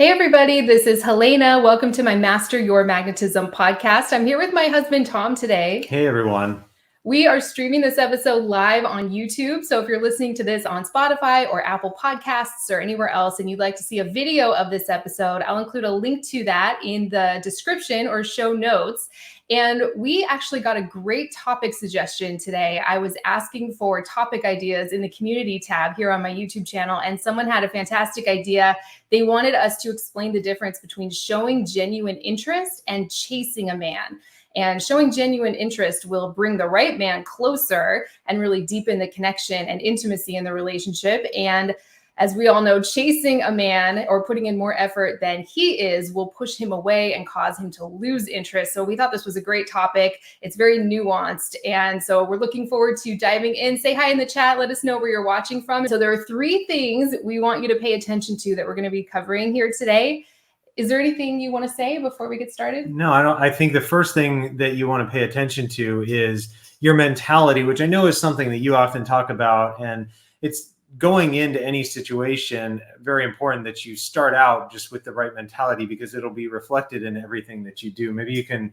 Hey, everybody, this is Helena. Welcome to my Master Your Magnetism podcast. I'm here with my husband, Tom, today. Hey, everyone. We are streaming this episode live on YouTube. So if you're listening to this on Spotify or Apple Podcasts or anywhere else and you'd like to see a video of this episode, I'll include a link to that in the description or show notes. And we actually got a great topic suggestion today. I was asking for topic ideas in the community tab here on my YouTube channel, and someone had a fantastic idea. They wanted us to explain the difference between showing genuine interest and chasing a man. And showing genuine interest will bring the right man closer and really deepen the connection and intimacy in the relationship. And as we all know, chasing a man or putting in more effort than he is will push him away and cause him to lose interest. So we thought this was a great topic. It's very nuanced. And so we're looking forward to diving in. Say hi in the chat. Let us know where you're watching from. So there are 3 things we want you to pay attention to that we're going to be covering here today. Is there anything you want to say before we get started? No, I don't. I think the first thing that you want to pay attention to is your mentality, which I know is something that you often talk about. And it's going into any situation, very important that you start out just with the right mentality, because it'll be reflected in everything that you do. Maybe you can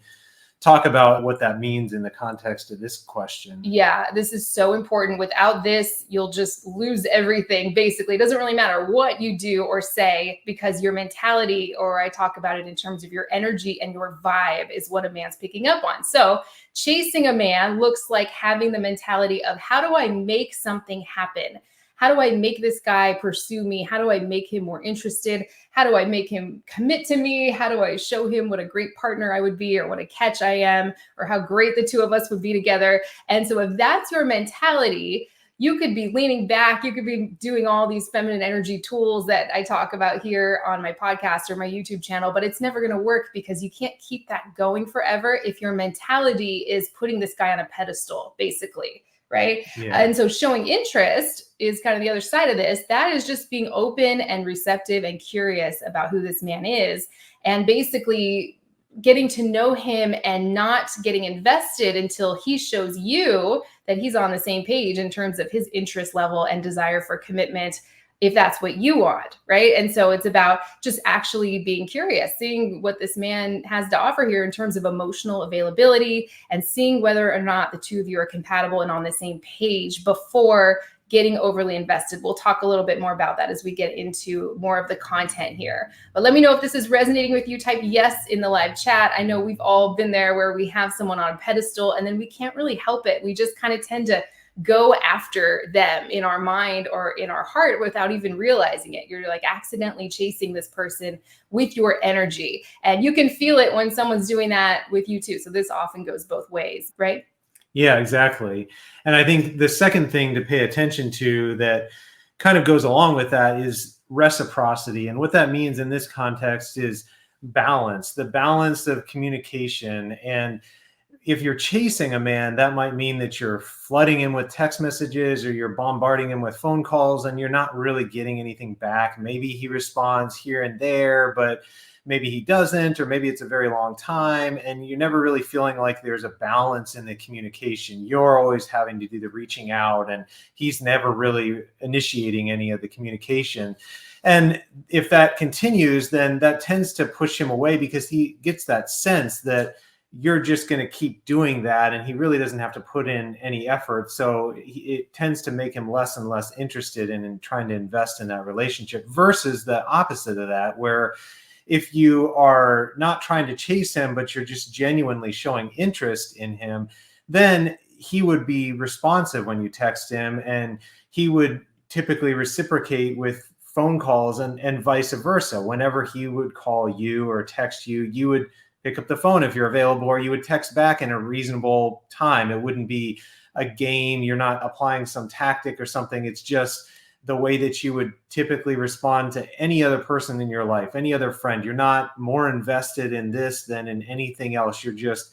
talk about what that means in the context of this question. Yeah, this is so important. Without this, you'll just lose everything. Basically, it doesn't really matter what you do or say, because your mentality, or I talk about it in terms of your energy and your vibe, is what a man's picking up on. So chasing a man looks like having the mentality of, how do I make something happen? How do I make this guy pursue me? How do I make him more interested? How do I make him commit to me? How do I show him what a great partner I would be, or what a catch I am, or how great the two of us would be together? And so if that's your mentality, you could be leaning back. You could be doing all these feminine energy tools that I talk about here on my podcast or my YouTube channel, but it's never going to work, because you can't keep that going forever if your mentality is putting this guy on a pedestal, basically. Right. Yeah. And so showing interest is kind of the other side of this. That is just being open and receptive and curious about who this man is, and basically getting to know him and not getting invested until he shows you that he's on the same page in terms of his interest level and desire for commitment, if that's what you want, right? And so it's about just actually being curious, seeing what this man has to offer here in terms of emotional availability, and seeing whether or not the two of you are compatible and on the same page before getting overly invested. We'll talk a little bit more about that as we get into more of the content here. But let me know if this is resonating with you. Type yes in the live chat. I know we've all been there, where we have someone on a pedestal and then we can't really help it. We just kind of tend to go after them in our mind or in our heart without even realizing it. You're like accidentally chasing this person with your energy, and you can feel it when someone's doing that with you too. So this often goes both ways, right? Yeah, exactly. And I think the second thing to pay attention to that kind of goes along with that is reciprocity. And what that means in this context is balance, the balance of communication. And if you're chasing a man, that might mean that you're flooding him with text messages, or you're bombarding him with phone calls, and you're not really getting anything back. Maybe he responds here and there, but maybe he doesn't, or maybe it's a very long time, and you're never really feeling like there's a balance in the communication. You're always having to do the reaching out, and he's never really initiating any of the communication. And if that continues, then that tends to push him away, because he gets that sense that you're just going to keep doing that, and he really doesn't have to put in any effort. So it tends to make him less and less interested in trying to invest in that relationship, versus the opposite of that, where if you are not trying to chase him, but you're just genuinely showing interest in him, then he would be responsive when you text him, and he would typically reciprocate with phone calls, and vice versa. Whenever he would call you or text you, you would pick up the phone if you're available, or you would text back in a reasonable time. It wouldn't be a game. You're not applying some tactic or something. It's just the way that you would typically respond to any other person in your life, any other friend. You're not more invested in this than in anything else. You're just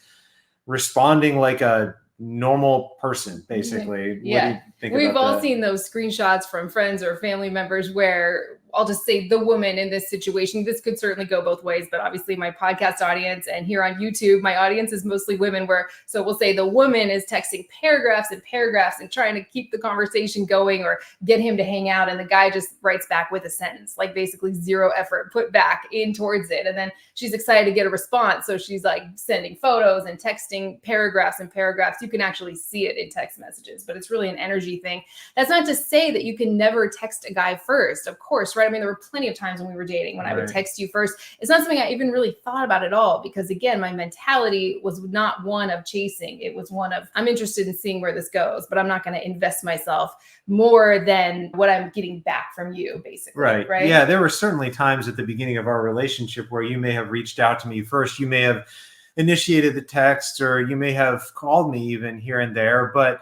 responding like a normal person, basically. Yeah. What do you think We've about all that? seen those screenshots from friends or family members where I'll just say the woman in this situation. This could certainly go both ways, but obviously my podcast audience and here on YouTube, my audience is mostly women so we'll say the woman is texting paragraphs and paragraphs and trying to keep the conversation going or get him to hang out. And the guy just writes back with a sentence, like basically zero effort put back in towards it. And then she's excited to get a response. So she's like sending photos and texting paragraphs and paragraphs. You can actually see it in text messages, but it's really an energy thing. That's not to say that you can never text a guy first, of course, right? I mean, there were plenty of times when we were dating when I would text you first. It's not something I even really thought about at all because, again, my mentality was not one of chasing. It was one of, I'm interested in seeing where this goes, but I'm not going to invest myself more than what I'm getting back from you, basically. Right. Yeah, there were certainly times at the beginning of our relationship where you may have reached out to me first. You may have initiated the text, or you may have called me even here and there, but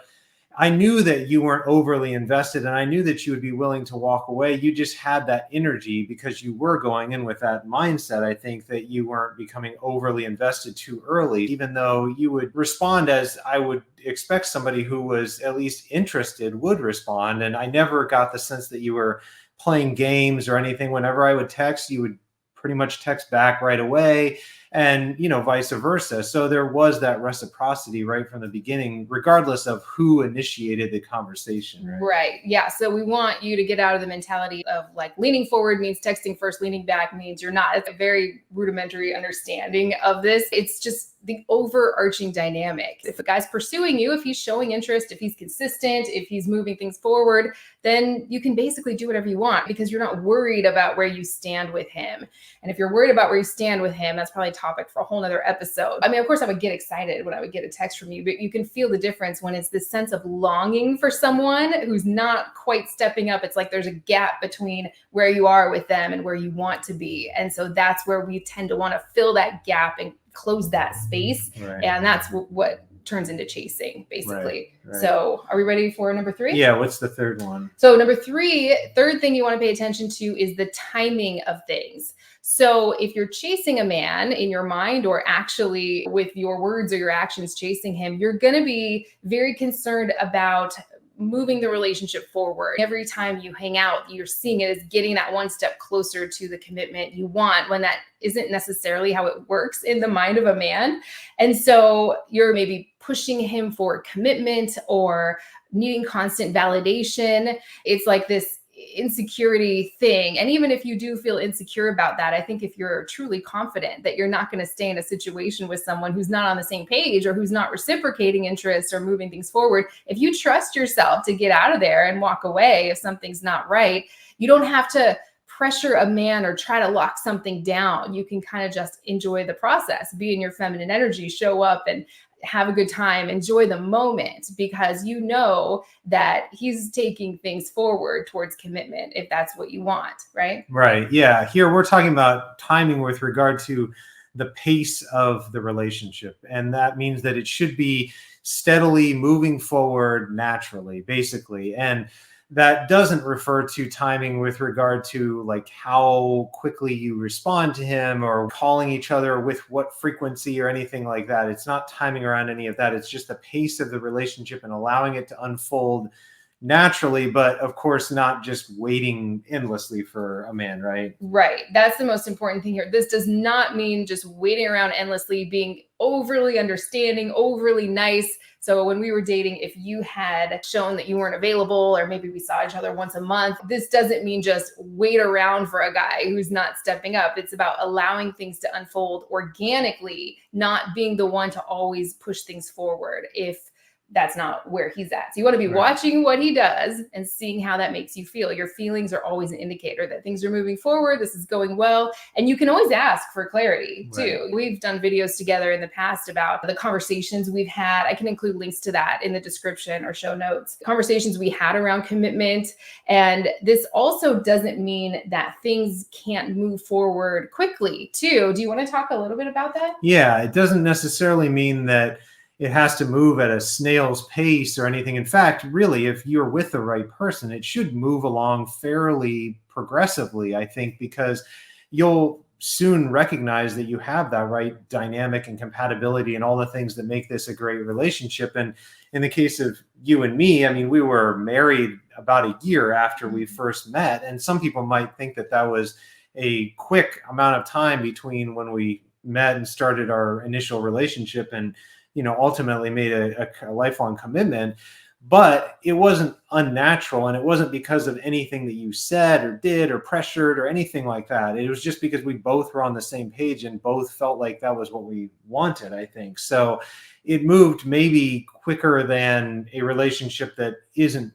I knew that you weren't overly invested, and I knew that you would be willing to walk away. You just had that energy because you were going in with that mindset. I think that you weren't becoming overly invested too early, even though you would respond as I would expect somebody who was at least interested would respond. And I never got the sense that you were playing games or anything. Whenever I would text, you would pretty much text back right away, and vice versa. So there was that reciprocity right from the beginning, regardless of who initiated the conversation. Right. Yeah. So we want you to get out of the mentality of like leaning forward means texting first, leaning back means you're not. It's a very rudimentary understanding of this. It's just the overarching dynamic. If a guy's pursuing you, if he's showing interest, if he's consistent, if he's moving things forward, then you can basically do whatever you want because you're not worried about where you stand with him. And if you're worried about where you stand with him, that's probably a topic for a whole nother episode. I mean, of course, I would get excited when I would get a text from you, but you can feel the difference when it's this sense of longing for someone who's not quite stepping up. It's like there's a gap between where you are with them and where you want to be. And so that's where we tend to want to fill that gap and close that space. Right. And that's what turns into chasing, basically. Right. So are we ready for number 3? Yeah. What's the third one? So third thing you want to pay attention to is the timing of things. So if you're chasing a man in your mind or actually with your words or your actions chasing him, you're going to be very concerned about moving the relationship forward. Every time you hang out, you're seeing it as getting that one step closer to the commitment you want, when that isn't necessarily how it works in the mind of a man. And so you're maybe pushing him for commitment or needing constant validation. It's like this insecurity thing. And even if you do feel insecure about that, I think if you're truly confident that you're not going to stay in a situation with someone who's not on the same page or who's not reciprocating interests or moving things forward, if you trust yourself to get out of there and walk away if something's not right, you don't have to pressure a man or try to lock something down. You can kind of just enjoy the process, be in your feminine energy, show up and have a good time, enjoy the moment, because you know that he's taking things forward towards commitment if that's what you want, right? Right. Yeah. Here we're talking about timing with regard to the pace of the relationship. And that means that it should be steadily moving forward naturally, basically. And that doesn't refer to timing with regard to like how quickly you respond to him or calling each other with what frequency or anything like that. It's not timing around any of that. It's just the pace of the relationship and allowing it to unfold naturally, but of course not just waiting endlessly for a man, right? Right. That's the most important thing here. This does not mean just waiting around endlessly, being overly understanding, overly nice. So when we were dating, if you had shown that you weren't available, or maybe we saw each other once a month, this doesn't mean just wait around for a guy who's not stepping up. It's about allowing things to unfold organically, not being the one to always push things forward if that's not where he's at. So you want to be watching what he does and seeing how that makes you feel. Your feelings are always an indicator that things are moving forward. This is going well. And you can always ask for clarity too. We've done videos together in the past about the conversations we've had. I can include links to that in the description or show notes. Conversations we had around commitment. And this also doesn't mean that things can't move forward quickly too. Do you want to talk a little bit about that? Yeah, it doesn't necessarily mean that it has to move at a snail's pace or anything. In fact, really, if you're with the right person, it should move along fairly progressively, I think, because you'll soon recognize that you have that right dynamic and compatibility and all the things that make this a great relationship. And in the case of you and me, I mean, we were married about a year after we first met. And some people might think that that was a quick amount of time between when we met and started our initial relationship and, ultimately made a lifelong commitment. But it wasn't unnatural, and it wasn't because of anything that you said or did or pressured or anything like that. It was just because we both were on the same page and both felt like that was what we wanted, I think. So it moved maybe quicker than a relationship that isn't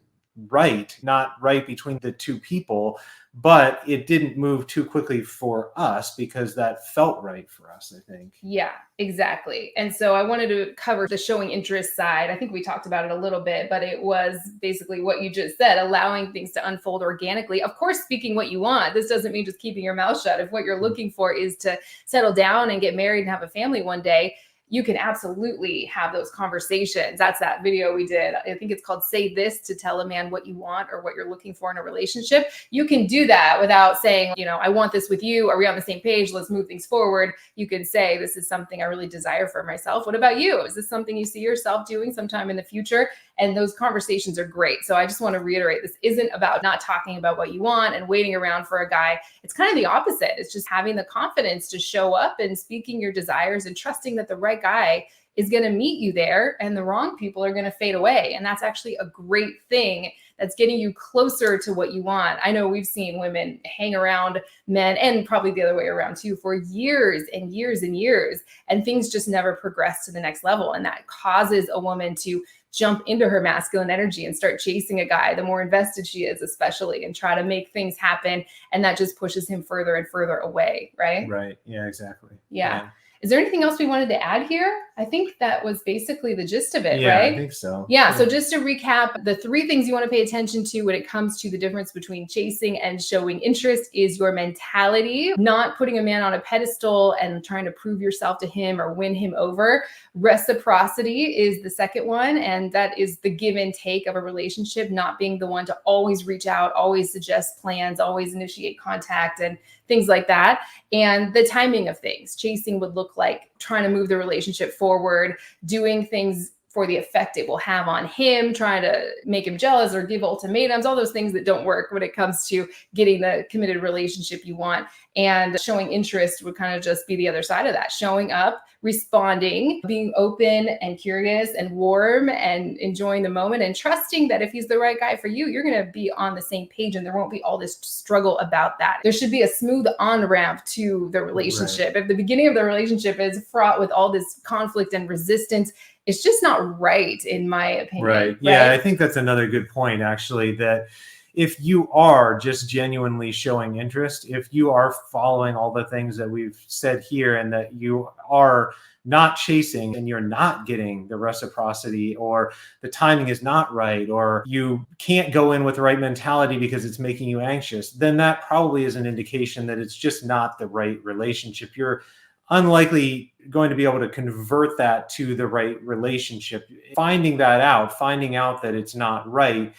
not right between the two people, but it didn't move too quickly for us because that felt right for us, I think. Yeah, exactly. And so I wanted to cover the showing interest side. I think we talked about it a little bit, but it was basically what you just said, allowing things to unfold organically. Of course, speaking what you want. This doesn't mean just keeping your mouth shut. If what you're looking for is to settle down and get married and have a family one day, you can absolutely have those conversations. That's that video we did. I think it's called Say This to Tell a Man What You Want or What You're Looking For in a Relationship. You can do that without saying, I want this with you. Are we on the same page? Let's move things forward. You can say, this is something I really desire for myself. What about you? Is this something you see yourself doing sometime in the future? And those conversations are great. So I just want to reiterate, this isn't about not talking about what you want and waiting around for a guy. It's kind of the opposite. It's just having the confidence to show up and speaking your desires and trusting that the right guy is going to meet you there and the wrong people are going to fade away. And that's actually a great thing that's getting you closer to what you want. I know we've seen women hang around men, and probably the other way around too, for years and years and years, and things just never progress to the next level. And that causes a woman to jump into her masculine energy and start chasing a guy, the more invested she is, especially, and try to make things happen. And that just pushes him further and further away. Right. Right. Yeah, exactly. Yeah. Is there anything else we wanted to add here? I think that was basically the gist of it, yeah, right? I think so. Yeah. So just to recap, the 3 things you want to pay attention to when it comes to the difference between chasing and showing interest is your mentality, not putting a man on a pedestal and trying to prove yourself to him or win him over. Reciprocity is the second one. And that is the give and take of a relationship, not being the one to always reach out, always suggest plans, always initiate contact and things like that. And the timing of things. Chasing would look like trying to move the relationship forward, doing things for the effect it will have on him, trying to make him jealous or give ultimatums, all those things that don't work when it comes to getting the committed relationship you want. And showing interest would kind of just be the other side of that. Showing up, responding, being open and curious and warm and enjoying the moment and trusting that if he's the right guy for you, you're going to be on the same page and there won't be all this struggle about that. There should be a smooth on-ramp to the relationship. Right. If the beginning of the relationship is fraught with all this conflict and resistance, it's just not right, in my opinion. Right. Yeah, I think that's another good point, actually, that if you are just genuinely showing interest, if you are following all the things that we've said here and that you are not chasing and you're not getting the reciprocity, or the timing is not right, or you can't go in with the right mentality because it's making you anxious, then that probably is an indication that it's just not the right relationship. You're unlikely going to be able to convert that to the right relationship. Finding out that it's not right,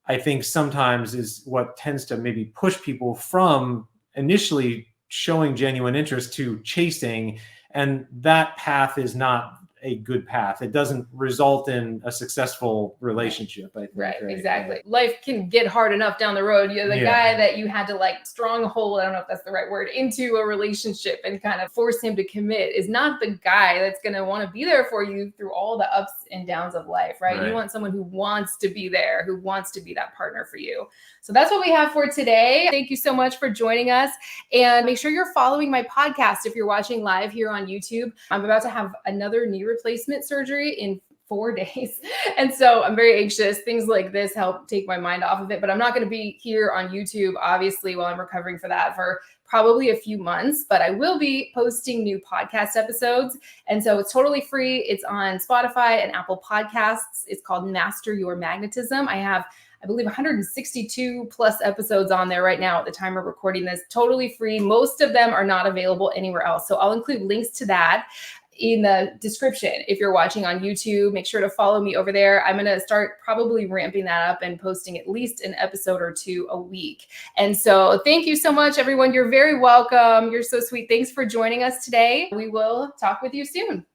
I think sometimes is what tends to maybe push people from initially showing genuine interest to chasing. And that path is not a good path. It doesn't result in a successful relationship, I think. Right, exactly. Yeah. Life can get hard enough down the road. You're the guy that you had to stronghold, I don't know if that's the right word, into a relationship and kind of force him to commit is not the guy that's going to want to be there for you through all the ups and downs of life, right? You want someone who wants to be there, who wants to be that partner for you. So that's what we have for today. Thank you so much for joining us. And make sure you're following my podcast if you're watching live here on YouTube. I'm about to have another knee replacement surgery in 4 days. And so I'm very anxious. Things like this help take my mind off of it, but I'm not going to be here on YouTube, obviously, while I'm recovering for that for probably a few months, but I will be posting new podcast episodes. And so it's totally free. It's on Spotify and Apple Podcasts. It's called Master Your Magnetism. I believe 162 plus episodes on there right now at the time of recording this, totally free. Most of them are not available anywhere else. So I'll include links to that. in the description. If you're watching on YouTube, make sure to follow me over there. I'm going to start probably ramping that up and posting at least an episode or 2 a week. And so thank you so much, everyone. You're very welcome. You're so sweet. Thanks for joining us today. We will talk with you soon.